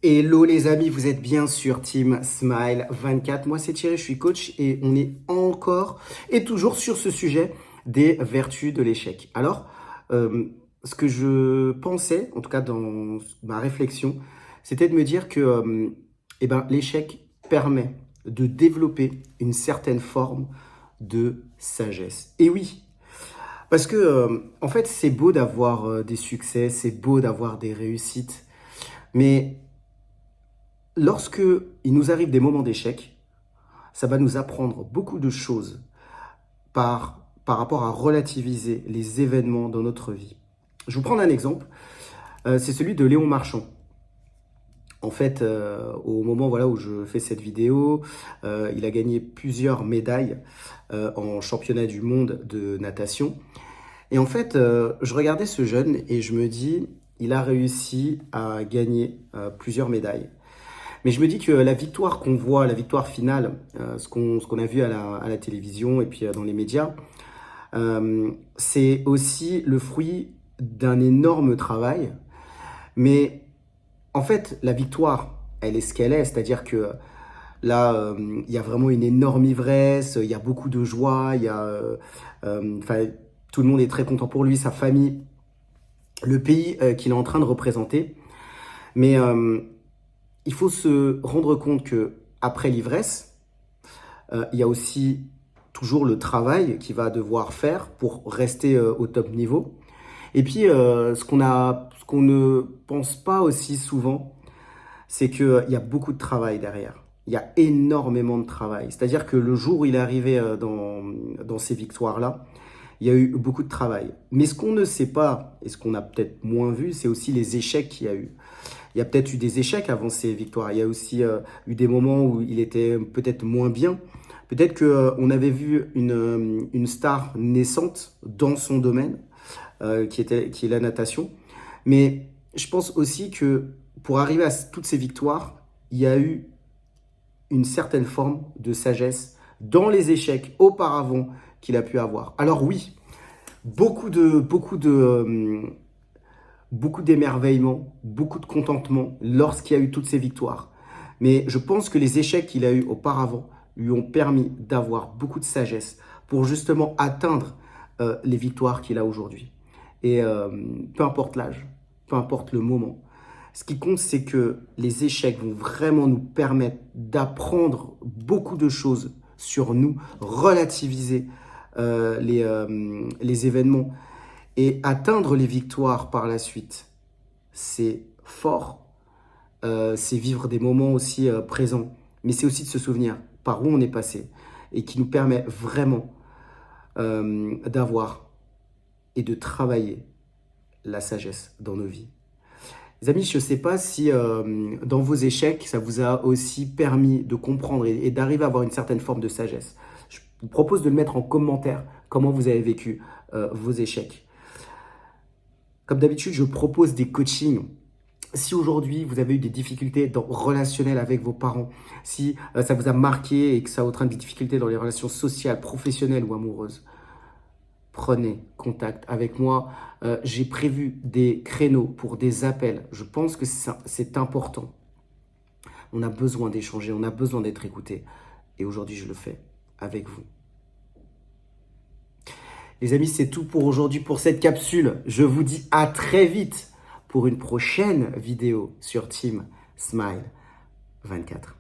Hello les amis, vous êtes bien sur Team Smile 24. Moi c'est Thierry, je suis coach et on est encore et toujours sur ce sujet des vertus de l'échec. Alors, ce que je pensais, en tout cas dans ma réflexion, c'était de me dire que l'échec permet de développer une certaine forme de sagesse. Et oui, parce que en fait c'est beau d'avoir des succès, c'est beau d'avoir des réussites, mais lorsque il nous arrive des moments d'échec, ça va nous apprendre beaucoup de choses par rapport à relativiser les événements dans notre vie. Je vous prends un exemple, c'est celui de Léon Marchand. En fait, au moment où je fais cette vidéo, il a gagné plusieurs médailles en championnat du monde de natation. Et en fait, je regardais ce jeune et je me dis, il a réussi à gagner plusieurs médailles. Mais je me dis que la victoire qu'on voit, la victoire finale, ce qu'on a vu à la télévision et puis dans les médias, c'est aussi le fruit d'un énorme travail. Mais en fait, la victoire, elle est ce qu'elle est. C'est-à-dire que là, il y a vraiment une énorme ivresse, il y a beaucoup de joie, tout le monde est très content pour lui, sa famille, le pays qu'il est en train de représenter. Mais il faut se rendre compte que après l'ivresse, il y a aussi toujours le travail qu'il va devoir faire pour rester au top niveau. Et puis, ce qu'on ne pense pas aussi souvent, c'est qu'il y a beaucoup de travail derrière. Il y a énormément de travail. C'est-à-dire que le jour où il est arrivé dans ces victoires-là, il y a eu beaucoup de travail. Mais ce qu'on ne sait pas, et ce qu'on a peut-être moins vu, c'est aussi les échecs qu'il y a eu. Il y a peut-être eu des échecs avant ces victoires. Il y a aussi eu des moments où il était peut-être moins bien. Peut-être qu'on avait vu une star naissante dans son domaine, qui est la natation. Mais je pense aussi que pour arriver à toutes ces victoires, il y a eu une certaine forme de sagesse dans les échecs auparavant qu'il a pu avoir. Alors oui, beaucoup d'émerveillement, beaucoup de contentement lorsqu'il y a eu toutes ces victoires. Mais je pense que les échecs qu'il a eus auparavant lui ont permis d'avoir beaucoup de sagesse pour justement atteindre les victoires qu'il a aujourd'hui. Et peu importe l'âge, peu importe le moment, ce qui compte, c'est que les échecs vont vraiment nous permettre d'apprendre beaucoup de choses sur nous, relativiser les événements et atteindre les victoires par la suite. C'est fort, c'est vivre des moments aussi présents, mais c'est aussi de se souvenir par où on est passé et qui nous permet vraiment d'avoir et de travailler la sagesse dans nos vies. Les amis, je ne sais pas si dans vos échecs, ça vous a aussi permis de comprendre et d'arriver à avoir une certaine forme de sagesse. Je vous propose de le mettre en commentaire, comment vous avez vécu vos échecs. Comme d'habitude, je propose des coachings. Si aujourd'hui, vous avez eu des difficultés relationnelles avec vos parents, si ça vous a marqué et que ça entraîne des difficultés dans les relations sociales, professionnelles ou amoureuses, prenez contact avec moi. J'ai prévu des créneaux pour des appels. Je pense que c'est important. On a besoin d'échanger, on a besoin d'être écouté. Et aujourd'hui, je le fais avec vous. Les amis, c'est tout pour aujourd'hui pour cette capsule. Je vous dis à très vite pour une prochaine vidéo sur Team Smile 24.